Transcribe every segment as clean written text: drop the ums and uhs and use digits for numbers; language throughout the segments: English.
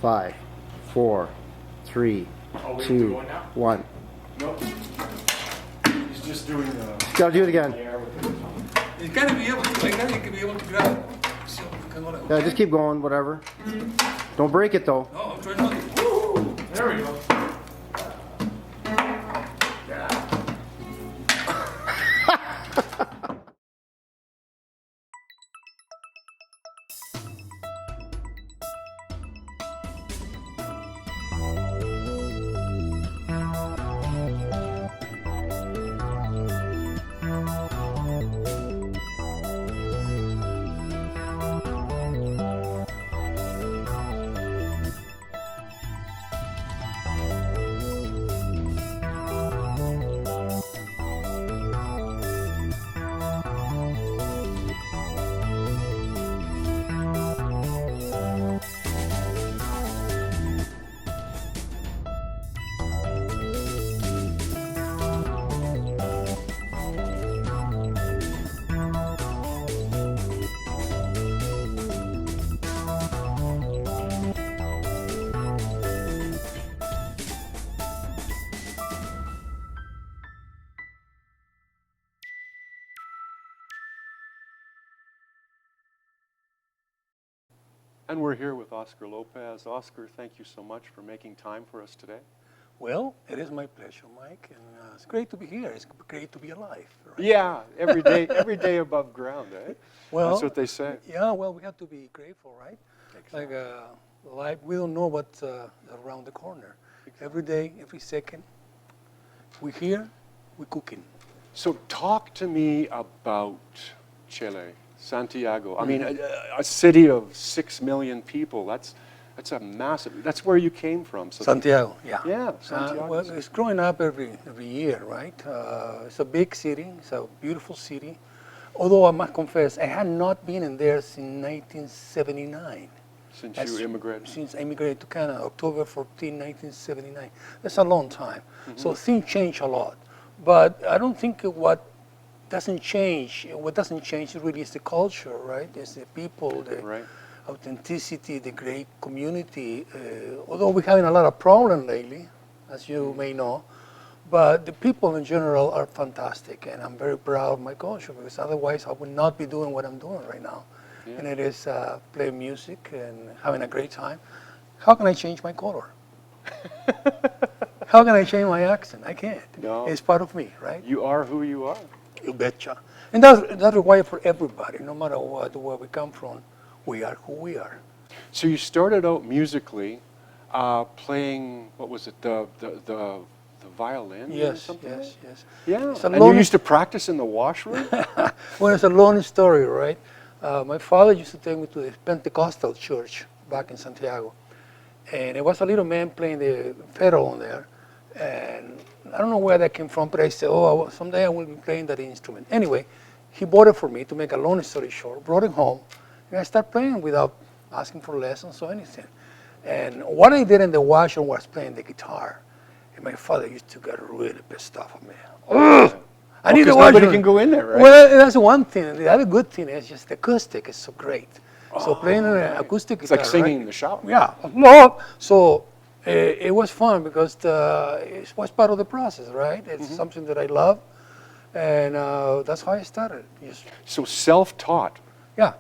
5, 4, 3, Oh, we have to 2, go now? 1. Nope. He's just doing the Gotta do it again. air with the tongue. You gotta be able to, I gotta be able to grab it. So, Yeah, just keep going, whatever. Don't break it though. No, I'm trying not to. There we go. And we're here with Oscar Lopez. Oscar, thank you so much for making time for us today. Well, it is my pleasure, Mike, and it's great to be here. It's great to be alive. Right? Yeah, every day above ground, eh? Well, that's what they say. Yeah, well, we have to be grateful, right? Exactly. Like life, we don't know what's around the corner. Exactly. Every day, every second, we're here, we're cooking. So talk to me about Chile, Santiago. I mean, a city of 6 million people. That's a massive. That's where you came from. So Santiago, yeah. Yeah, Santiago. Well, it's growing up every year, right? It's a big city. It's a beautiful city. Although I must confess, I had not been in there since 1979. Since you immigrated. Since I immigrated to Canada, October 14, 1979. That's a long time. So things change a lot. But I don't think what doesn't change really is the culture, right? It's the people, the Right. authenticity, the great community. Although we're having a lot of problems lately, as you may know, but the people in general are fantastic, and I'm very proud of my culture, because otherwise I would not be doing what I'm doing right now. Yeah. And it is playing music and having a great time. How can I change my color? How can I change my accent? I can't. No. It's part of me, right? You are who you are. You betcha. And that's required for everybody, no matter what, where we come from. We are who we are. So you started out musically, playing, what was it, the violin or Yes, something? yes, yes. Yeah, It's a and you long- used to practice in the washroom? Well, it's a long story, right? My father used to take me to the Pentecostal church back in Santiago. And it was a little man playing the fiddle on there. And I don't know where that came from, but I said, someday I will be playing that instrument. Anyway, he bought it for me, to make a long story short, brought it home, and I started playing without asking for lessons or anything. And what I did in the washroom was playing the guitar. And my father used to get really pissed off at me. Ugh! I need to Because watch nobody it. can go in there, right? Well, that's one thing. The other good thing is just the acoustic is so great. So playing an acoustic It's guitar, like singing right? in the shower. Yeah, no. So it was fun because it was part of the process, right? It's something that I love, and that's how I started. Just, So self-taught. yeah.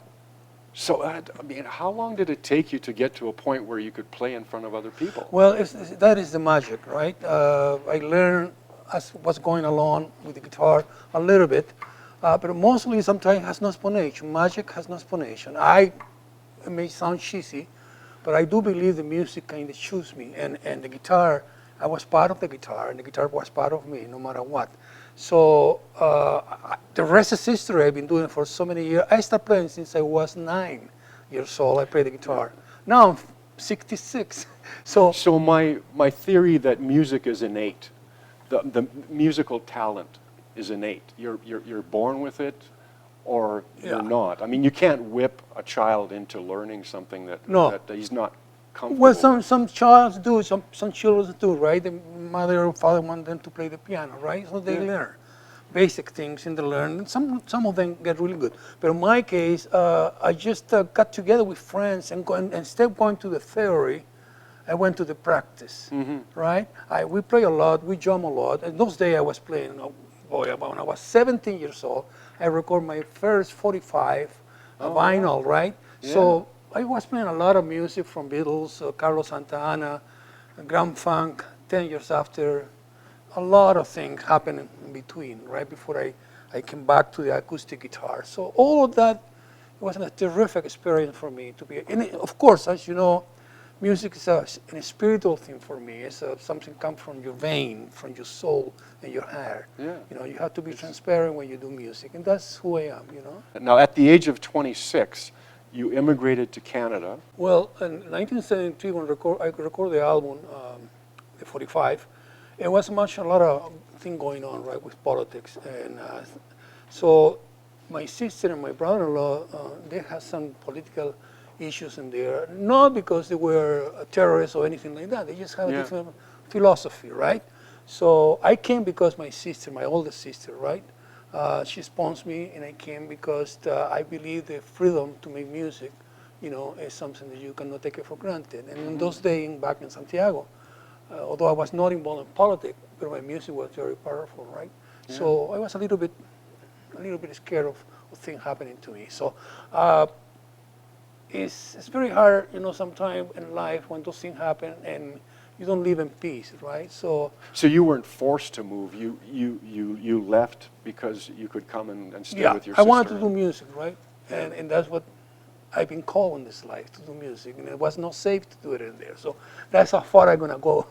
So, I mean, how long did it take you to get to a point where you could play in front of other people? Well, that is the magic, right? I learned as what's going along with the guitar a little bit, but mostly sometimes has no explanation. Magic has no explanation. It may sound cheesy, but I do believe the music kind of chose me, and the guitar, I was part of the guitar, and the guitar was part of me, no matter what. So the rest is history. I've been doing it for so many years. I started playing since I was 9 years old. I played the guitar. Now I'm 66. So my theory that music is innate, the musical talent is innate. You're born with it, or you're not. I mean, you can't whip a child into learning something that he's not comfortable. Well, some childs do, some children do, right? The mother or father want them to play the piano, right? So they learn basic things in the learn. Some of them get really good. But in my case, I just got together with friends and instead of going to the theory, I went to the practice, right? We play a lot, we jam a lot. And those days I was playing, oh boy, when I was 17 years old, I recorded my first 45 vinyl, right? Yeah. So I was playing a lot of music from Beatles, Carlos Santana, Grand Funk, 10 years after. A lot of things happened in between, right before I came back to the acoustic guitar. So all of that was a terrific experience for me to be. And of course, as you know, music is a spiritual thing for me. It's something comes from your vein, from your soul, and your heart. Yeah. You know, you have to be transparent when you do music, and that's who I am. You know. Now, at the age of 26, you immigrated to Canada. Well, in 1973, when I recorded the album, the 45, it was a lot of thing going on, right, with politics, and so my sister and my brother-in-law, they had some political issues in there, not because they were terrorists or anything like that. They just have a different philosophy, right? So I came because my sister, my oldest sister, right, she sponsored me, and I came because I believe the freedom to make music, you know, is something that you cannot take it for granted. And in those days, back in Santiago, although I was not involved in politics, but my music was very powerful, right? Yeah. So I was a little bit scared of things happening to me. So it's very hard, you know, sometimes in life when those things happen and you don't live in peace, right? So you weren't forced to move. You left because you could come and stay with your sister. I wanted to do music, right? And that's what I've been called in this life, to do music, and it was not safe to do it in there. So that's how far I'm gonna go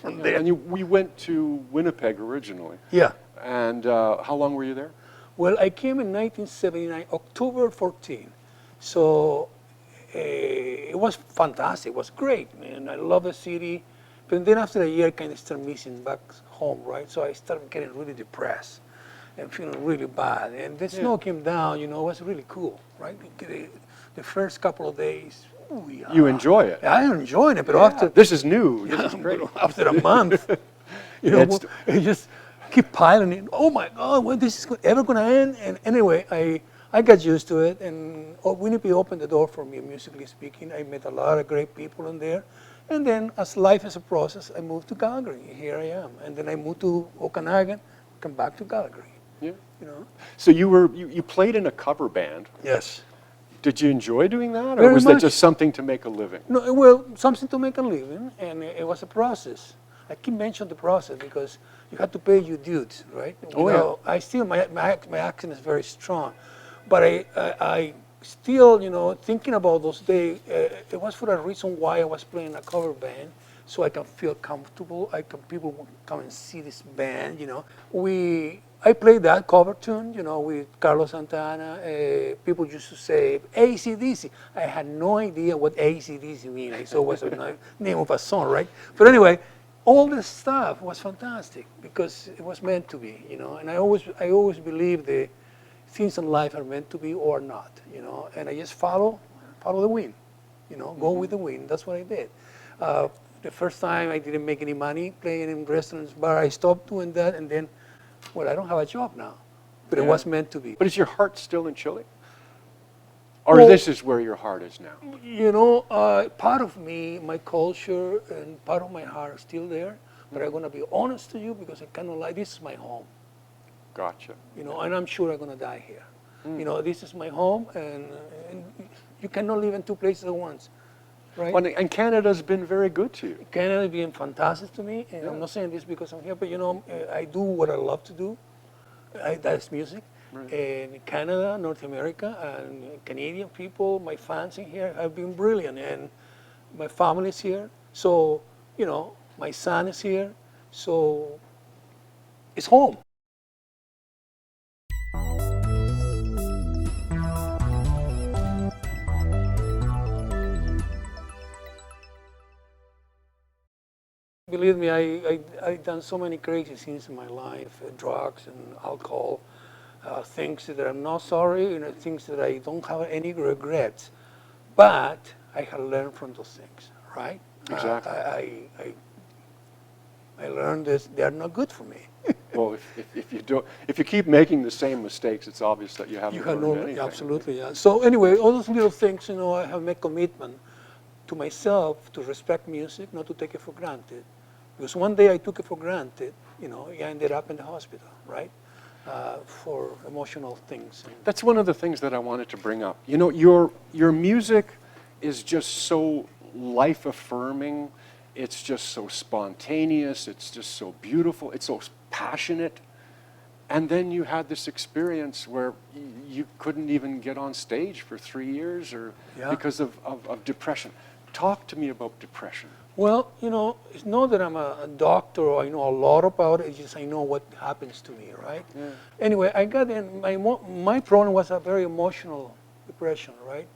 from there. And we went to Winnipeg originally. Yeah. And how long were you there? Well, I came in 1979, October 14. So it was fantastic. It was great, man. I love the city. But then after a year, I kind of started missing back home, right? So I started getting really depressed and feeling really bad. And the snow came down, you know, it was really cool, right? The first couple of days, ooh, yeah. You enjoy it. I enjoyed it, but after this is new. This is great. After a month, you know, it just keep piling in. Oh my God, when this is ever gonna end? And anyway, I got used to it, and Winnipeg opened the door for me, musically speaking. I met a lot of great people in there. And then, as life is a process, I moved to Calgary. Here I am. And then I moved to Okanagan, come back to Calgary. Yeah. You know. So you played in a cover band. Yes. Did you enjoy doing that, or Very was much. that just something to make a living? No, well, something to make a living, and it was a process. I keep mentioning the process because you have to pay your dues, right? Oh, yeah. I still, my accent is very strong, but I still, you know, thinking about those days, it was for a reason why I was playing a cover band, so I can feel comfortable. People will come and see this band, you know. I played that cover tune, you know, with Carlos Santana. People used to say AC/DC. I had no idea what AC/DC means. I saw it was a name of a song, right? But anyway, all this stuff was fantastic because it was meant to be, you know. And I always believe the things in life are meant to be or not, you know. And I just follow the wind, you know, go with the wind. That's what I did. The first time I didn't make any money playing in restaurants, bar. I stopped doing that, and then, well, I don't have a job now, but it was meant to be. But is your heart still in Chile? Or this is where your heart is now? You know, part of me, my culture, and part of my heart are still there, but I'm going to be honest to you because I cannot lie. This is my home. Gotcha. You know, and I'm sure I'm going to die here. You know, this is my home, and you cannot live in two places at once, right? Well, and Canada's been very good to you. Canada has been fantastic to me, and I'm not saying this because I'm here, but you know, I do what I love to do. That's music. Right. And Canada, North America, and Canadian people, my fans in here have been brilliant, and my family is here. So, you know, my son is here, so it's home. Believe me, I've done so many crazy things in my life, drugs and alcohol, things that I'm not sorry, you know, things that I don't have any regrets. But I have learned from those things, right? Exactly. I learned that they are not good for me. Well, if you keep making the same mistakes, it's obvious that you haven't learned anything. Absolutely, yeah. So anyway, all those little things, you know, I have made commitment. to myself to respect music, not to take it for granted. Because one day I took it for granted, you know, I ended up in the hospital, right? For emotional things. That's one of the things that I wanted to bring up. You know, your music is just so life-affirming. It's just so spontaneous. It's just so beautiful. It's so passionate. And then you had this experience where you couldn't even get on stage for 3 years or because of depression. Talk to me about depression. Well, you know, it's not that I'm a doctor or I know a lot about it. It's just I know what happens to me, right? Yeah. Anyway, I got in, my problem was a very emotional depression, right?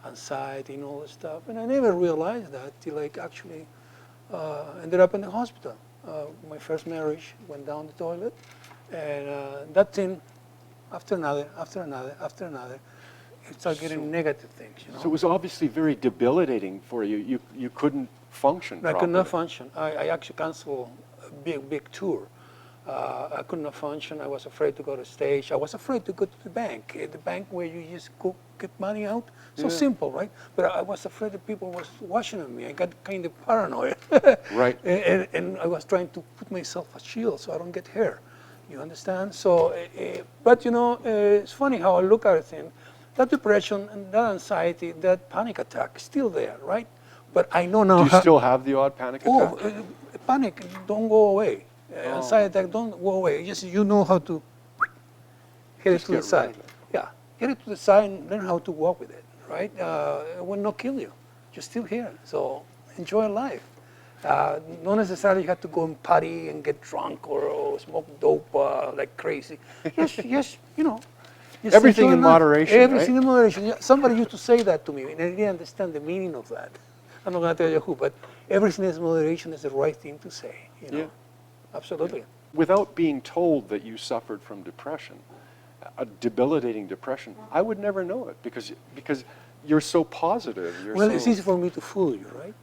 Anxiety and all this stuff. And I never realized that till I actually ended up in the hospital. My first marriage went down the toilet. And that thing, after another, it started getting negative things, you know. So it was obviously very debilitating for you. You couldn't function properly. I could not function. I actually canceled a big tour. I could not function. I was afraid to go to stage. I was afraid to go to the bank where you just go get money out. So simple, right? But I was afraid that people was watching me. I got kind of paranoid. Right. And I was trying to put myself a shield so I don't get hurt. You understand? So, but you know, it's funny how I look at it. That depression and that anxiety, that panic attack is still there, right? But I know now. Do you still have the odd panic attack? Oh, panic don't go away. Anxiety attack don't go away. Just you know how to get it to the side. Yeah, get it to the side and learn how to walk with it, right? It will not kill you. You're still here, so enjoy life. Not necessarily you have to go and party and get drunk or smoke dope like crazy. Yes, you know. Everything in moderation, Everything in moderation. Yeah, somebody used to say that to me, and I didn't understand the meaning of that. I'm not going to tell you who, but everything in moderation is the right thing to say. You know? Yeah. Absolutely. Without being told that you suffered from depression, a debilitating depression, I would never know it because you're so positive. Well, it's easy for me to fool you, right?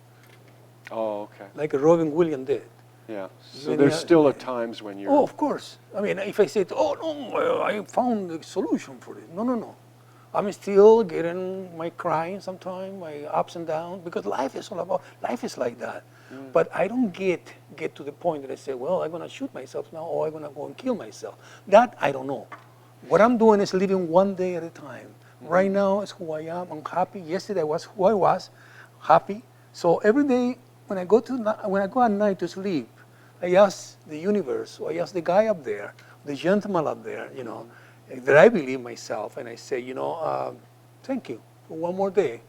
Oh, okay. Like Robin Williams did. Yeah. So there's still at times when you're... Oh, of course. I mean, if I say, oh, no, I found a solution for it. No. I'm still getting my crying sometimes, my ups and downs, because life is like that. But I don't get to the point that I say, well, I'm going to shoot myself now, or I'm going to go and kill myself. That, I don't know. What I'm doing is living one day at a time. Right now is who I am. I'm happy. Yesterday was who I was, happy. So every day, when I go at night to sleep, I ask the universe, or I ask the guy up there, the gentleman up there, you know, that I believe myself, and I say, you know, thank you for one more day.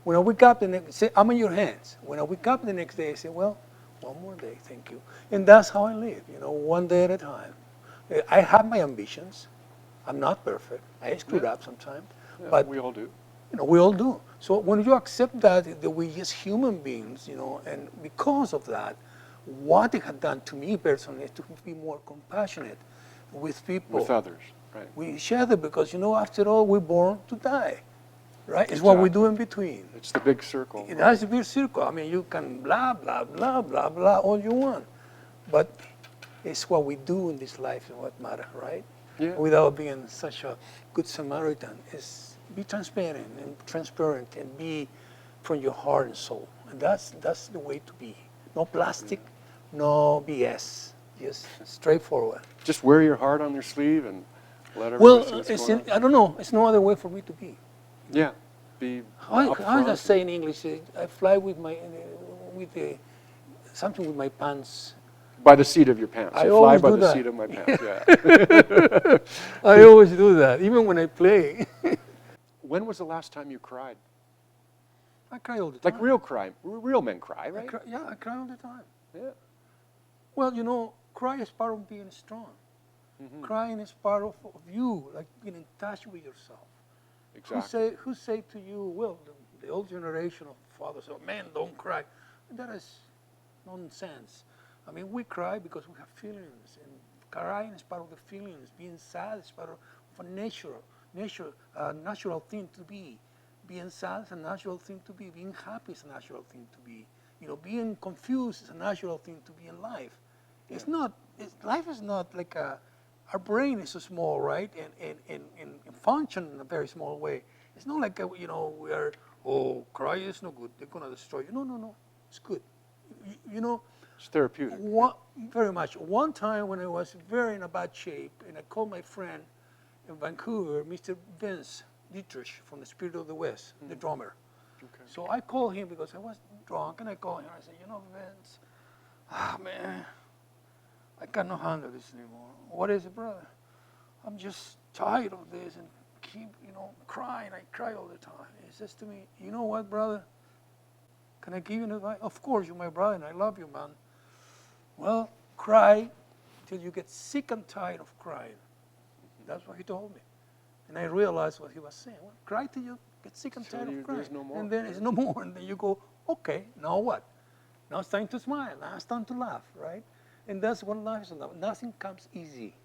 When I wake up the next day, I'm in your hands. When I wake up the next day, I say, well, one more day, thank you. And that's how I live, you know, one day at a time. I have my ambitions. I'm not perfect. I screwed up sometimes. Yeah, but we all do. You know, we all do. So when you accept that we're just human beings, you know, and because of that, what it had done to me personally is to be more compassionate with people. With others, right. We share that because, you know, after all, we're born to die, right? It's what we do in between. It's the big circle. It has to be a circle. I mean, you can blah, blah, blah, blah, blah, all you want. But it's what we do in this life is what matters, right? Yeah. Without being such a good Samaritan, is be transparent and be from your heart and soul. And that's the way to be. No plastic, no BS. Just straightforward. Just wear your heart on your sleeve and let everybody see what's going on. I don't know. It's no other way for me to be. Yeah. Be How does I say in English? I fly with something with my pants. By the seat of your pants. I fly always by do the that. seat of my pants, yeah. I always do that, even when I play. When was the last time you cried? I cry all the time. Like real cry. Real men cry, right? I cry all the time. Yeah. Well, you know, cry is part of being strong. Mm-hmm. Crying is part of you, like being in touch with yourself. Exactly. Who say to you, well, the old generation of fathers say, man, don't cry. That is nonsense. I mean, we cry because we have feelings, and crying is part of the feelings. Being sad is part of a natural thing to be. Being sad is a natural thing to be. Being happy is a natural thing to be. You know, being confused is a natural thing to be in life. It's not. Life is not like our brain is so small, right? And function in a very small way. It's not like you know oh, cry is no good. They're gonna destroy you. No, no, no. It's good. You know, It's therapeutic. very much. One time when I was very in a bad shape, and I called my friend in Vancouver, Mr. Vince Dietrich from the Spirit of the West, the drummer. Okay. So I called him because I was drunk, and I called him. I said, Vince, man, I cannot handle this anymore. What is it, brother? I'm just tired of this and keep, crying. I cry all the time. He says to me, you know what, brother? Can I give you an advice? Of course, you're my brother, and I love you, man. Well, cry till you get sick and tired of crying. That's what he told me. And I realized what he was saying. Well, cry till you get sick and tired of crying. There's no more. And then it's no more. And then you go, okay, now what? Now it's time to smile. Now it's time to laugh, right? And that's what life is about. Nothing comes easy.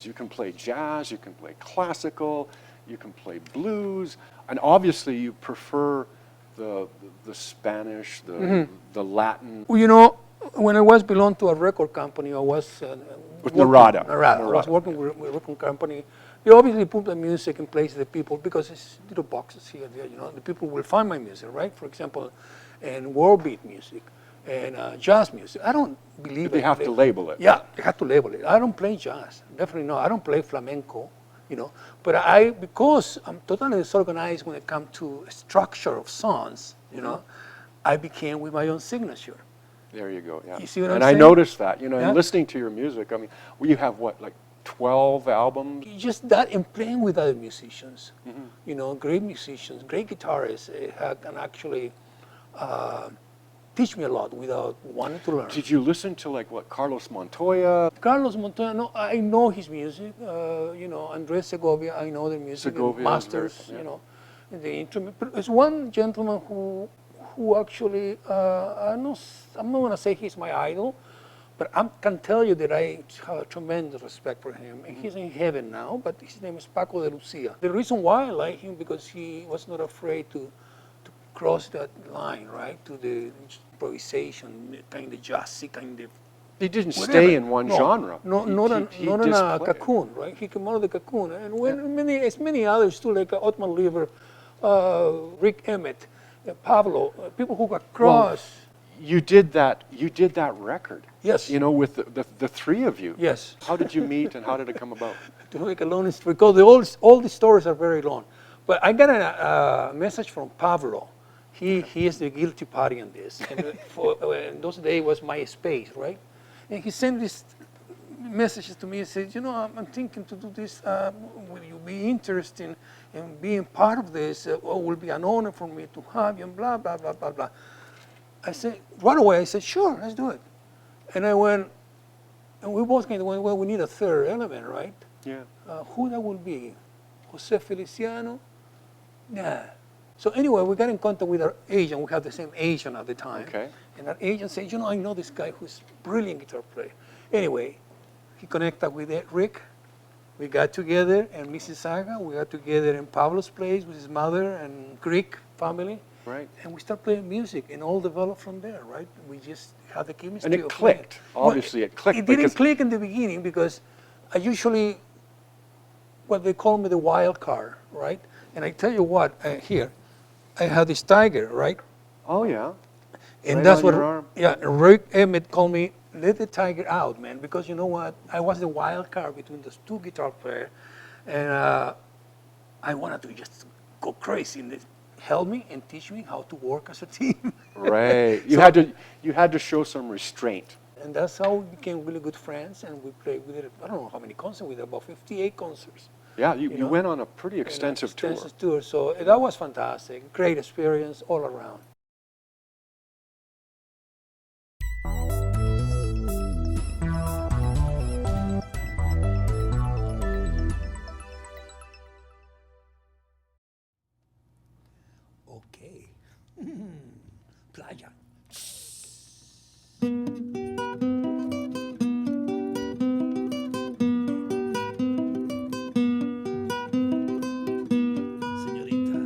You can play jazz, you can play classical, you can play blues, and obviously you prefer the Spanish, the Latin. Well, when I was belong to a record company, I was With Narada. I was working with a record company. They obviously put the music in place of the people because it's little boxes here and there. The people will find my music, right? For example, and world beat music and jazz music. I don't believe They have to label it. Yeah, they have to label it. I don't play jazz, definitely not. I don't play flamenco, But because I'm totally disorganized when it comes to structure of songs, I became with my own signature. There you go, yeah. You see what I'm and saying? I noticed that, Yeah. and listening to your music, I mean, you have what, like 12 albums? Just that and playing with other musicians, great musicians, great guitarists can actually teach me a lot without wanting to learn. Did you listen to Carlos Montoya? Carlos Montoya, no, I know his music. Andres Segovia, I know their music. Segovia is Masters, very- yeah. the instrument. But there's one gentleman who actually, I'm not going to say he's my idol, but I can tell you that I have a tremendous respect for him. And he's in heaven now, but his name is Paco de Lucia. The reason why I like him because he was not afraid to cross that line, right, to the improvisation, kind of jazzy, kind of. He didn't whatever. stay in one No, genre. No, He- not he in a displayed. cocoon, right? He came out of the cocoon, and many others too, like Otman Lever, Rick Emmett, Pablo, people who got cross. You did that record. Yes. With the three of you. Yes. How did you meet and how did it come about? To make a long story, because all the stories are very long. But I got a message from Pablo. He is the guilty party in this. And in those days was MySpace, right? And he sent these messages to me and said, I'm thinking to do this. Will you be interested in being part of this? It will be an honor for me to have you, and blah, blah, blah, blah, blah. I said, right away, I said, sure, let's do it. And I went, and we both kind of went, well, we need a third element, right? Yeah. Who that will be? Jose Feliciano? Nah. So anyway, we got in contact with our agent. We had the same agent at the time. Okay. And our agent said, I know this guy who's a brilliant guitar player. Anyway, he connected with Rick. We got together in Mississauga. We got together in Pablo's place with his mother and Greek family. Right. And we started playing music, and all developed from there, right? We just had the chemistry. And it of clicked. playing. Obviously, it clicked It didn't because- click in the beginning because I usually, what they call me the wild card, right? And I tell you what, here, I have this tiger, right? Oh, yeah. And Right that's on what, your arm. yeah, Rick Emmett called me, let the tiger out, man, because you know what? I was the wild card between those two guitar players, and I wanted to just go crazy, and they help me and teach me how to work as a team. Right. You So- had to show some restraint. And that's how we became really good friends, and we played with it, I don't know how many concerts, we did about 58 concerts. Yeah, you know, went on a pretty extensive tour. Extensive tour, so that was fantastic. Great experience all around. Okay. Playa. Señorita,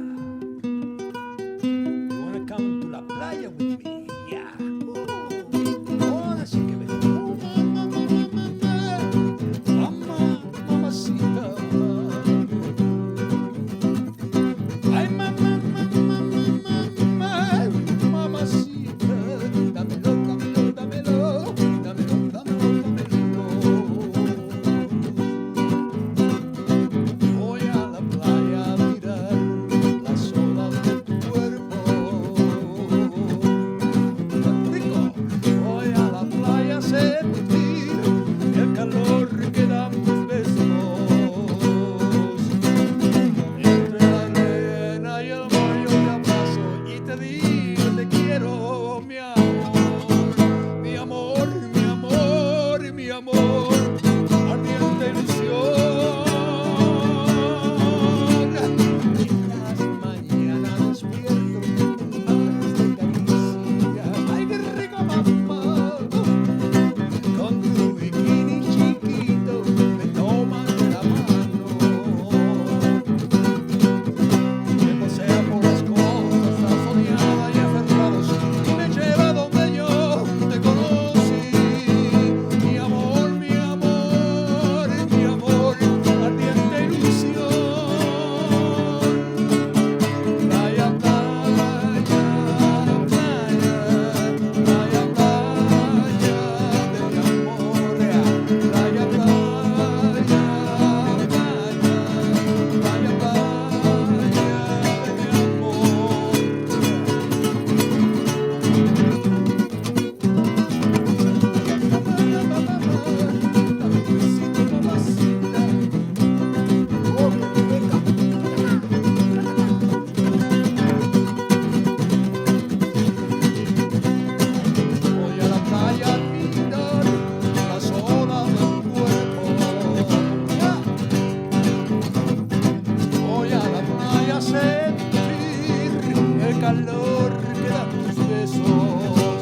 you wanna come mi amor, ardiente ilusión. En las mañanas despierto antes de caricia. Ay, qué rico, mamá. Con tu bikini chiquito me tomas la mano. Me pasea por las costas, la soñada y aferrados, y me lleva donde yo te conocí. Mi amor, mi amor, mi amor, ardiente ilusión. Playa, playa, playa, playa, playa de mi amor. Playa, playa, playa, playa, playa de mi amor. Dame un besito, mamacita. Oh, qué rica. Voy a la playa a mirar las olas del cuerpo. Voy a la playa a sentir el calor que dan tus besos.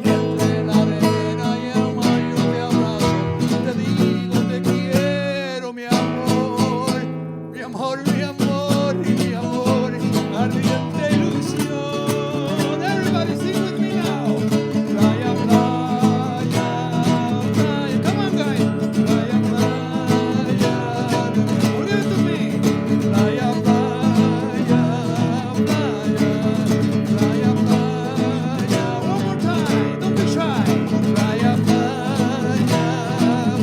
Entre la arena y el mar yo te abrazo, te digo te quiero, mi amor, mi amor, mi amor, mi amor, ardiente ilusión. Everybody sing with me now. Playa, playa, playa, come on guys. Playa, playa, de mi amor, give it to me. Playa, playa, playa, playa, playa, one more time, don't be shy. Playa, playa,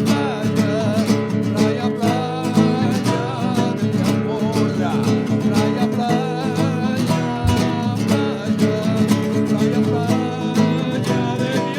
playa, playa, playa de mi amor. Playa, playa, playa, playa, playa de mi yeah, baby.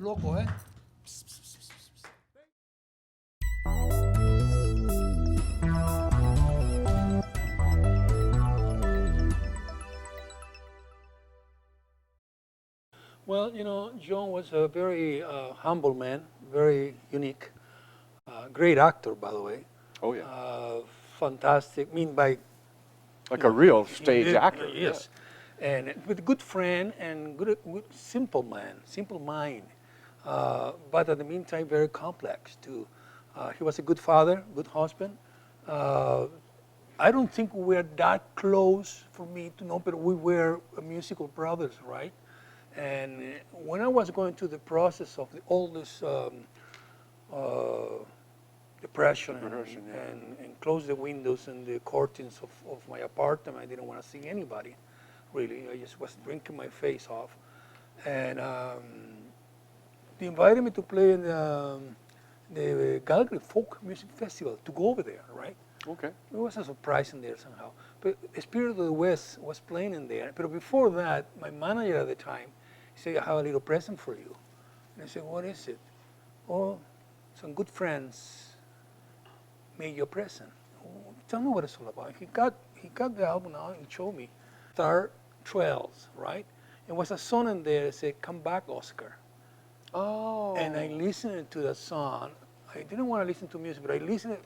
Loco, ¿eh? Well, you know, John was a very humble man, very unique, great actor, by the way. Oh, yeah. Fantastic. I mean, by Like a real stage yeah, actor. yes, and with a good friend and good, simple man, simple mind, but at the meantime very complex too. He was a good father, good husband. I don't think we were that close for me to know, but we were musical brothers, right? And when I was going through the process of all this depression and close the windows and the curtains of my apartment, I didn't want to see anybody, really. I just was drinking my face off. And they invited me to play in the Calgary Folk Music Festival, to go over there, right? Okay. It was a surprise in there somehow. But Spirit of the West was playing in there. But before that, my manager at the time said, I have a little present for you. And I said, what is it? Oh, some good friends made you a present. Oh, tell me what it's all about. He got the album out and showed me. Star Trails, right? It was a song in there that said, come back, Oscar. Oh. And I listened to the song. I didn't want to listen to music, but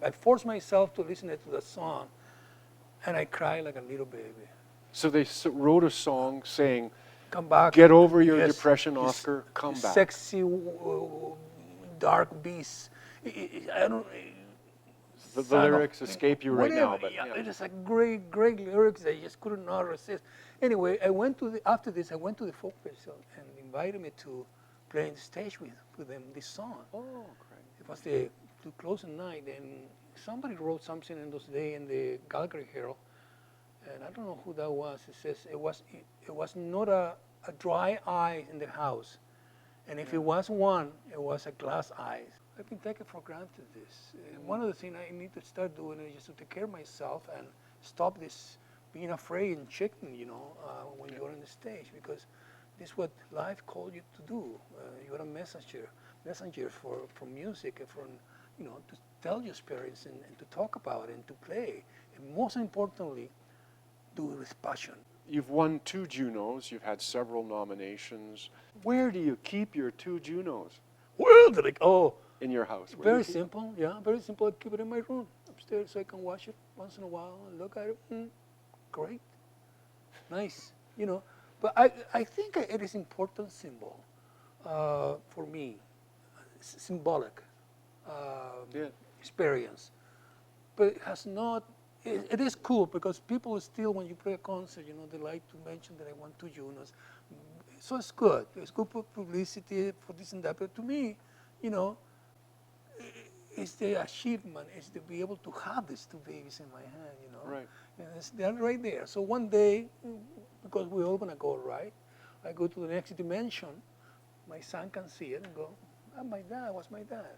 I forced myself to listen to the song, and I cried like a little baby. So they wrote a song saying, Come back. get over your Yes, depression, you Oscar, come back. Sexy, dark beast. I don't. The son of- lyrics escape you right now, whatever, but yeah, yeah. it is a great, great lyrics that I just could not resist. Anyway, after this, I went to the folk festival and invited me to playing the stage with them this song. Oh, great. It was the to close the night, and somebody wrote something in those days in the Calgary Herald, and I don't know who that was. It says it was not a dry eye in the house, and if it was one, it was a glass eye. I've been taking for granted this. One of the things I need to start doing is just to take care of myself and stop this being afraid and checking, when you're on the stage, because this is what life called you to do. You're a messenger for music and to tell your experience and to talk about it and to play. And most importantly, do it with passion. You've won 2 Junos. You've had several nominations. Where do you keep your 2 Junos? Well, In your house? Where do very you keep- simple. Yeah, very simple. I keep it in my room upstairs so I can watch it once in a while and look at it. Great, nice. But I think it is important symbol for me, symbolic Yeah. experience. But it has not. It is cool because people still, when you play a concert, they like to mention that I won 2 Junos. So it's good. It's good publicity for this and that. But to me, it's the achievement, is to be able to have these 2 babies in my hand, Right. And they're right there. So one day, because we're all gonna go right, I go to the next dimension, my son can see it and go, my dad was my dad.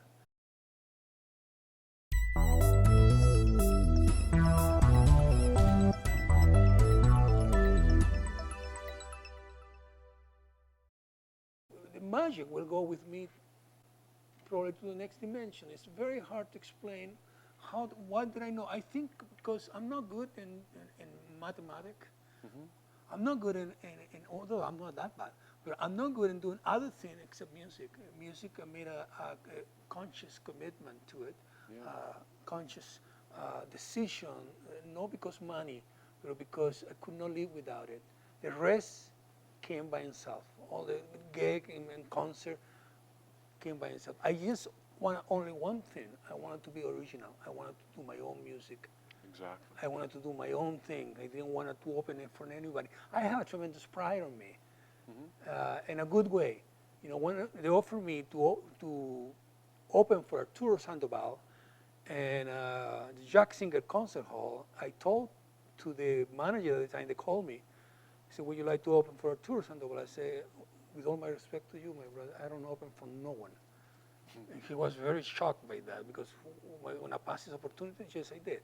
The magic will go with me probably to the next dimension. It's very hard to explain what did I know. I think because I'm not good in mathematics. I'm not good in, although I'm not that bad, but I'm not good in doing other things except music. Music, I made a conscious commitment to it, conscious decision, not because money, but because I could not live without it. The rest came by itself. All the gig and concert came by itself. I just wanted only one thing. I wanted to be original. I wanted to do my own music. Exactly. I wanted to do my own thing. I didn't want to open it for anybody. I have a tremendous pride on me, in a good way. When they offered me to open for a tour of Sandoval and the Jack Singer Concert Hall, I told to the manager at the time, they called me. He said, would you like to open for a tour of Sandoval? I said, with all my respect to you, my brother, I don't open for no one. And he was very shocked by that because when I passed this opportunity, yes, I did.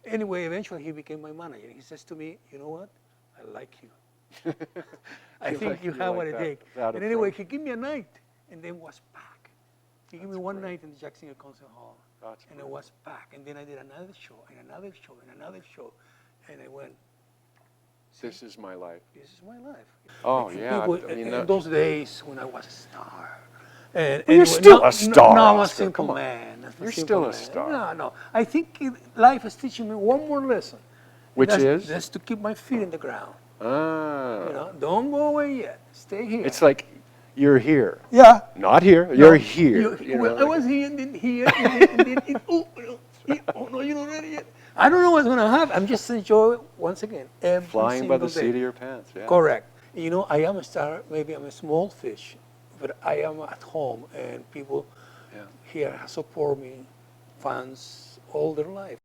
Anyway, eventually he became my manager. He says to me, you know what? I like you. I think you have what it takes. And anyway, he gave me a night, and then was packed. He gave me one night in the Jack Singer Concert Hall, and it was packed. And then I did another show, and another show, and another show, and I went, This is my life. this is my life. Oh, And yeah. people, in those days when I was a star. And Well, you're still a star, No, I'm a Oscar, simple come on. man. You're simple still a man. star. No. I think life is teaching me one more lesson. Which is? That's to keep my feet in the ground. Ah. Don't go away yet. Stay here. It's like you're here. Yeah. Not here. You're here. I was here and then here and then oh no, you're not ready yet. I don't know what's gonna happen. I'm just enjoying once again every Flying by the single seat day. of your pants. Yeah. Correct. I am a star. Maybe I'm a small fish, but I am at home, and people here support me, fans all their life.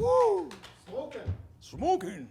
Smoking. Smoking.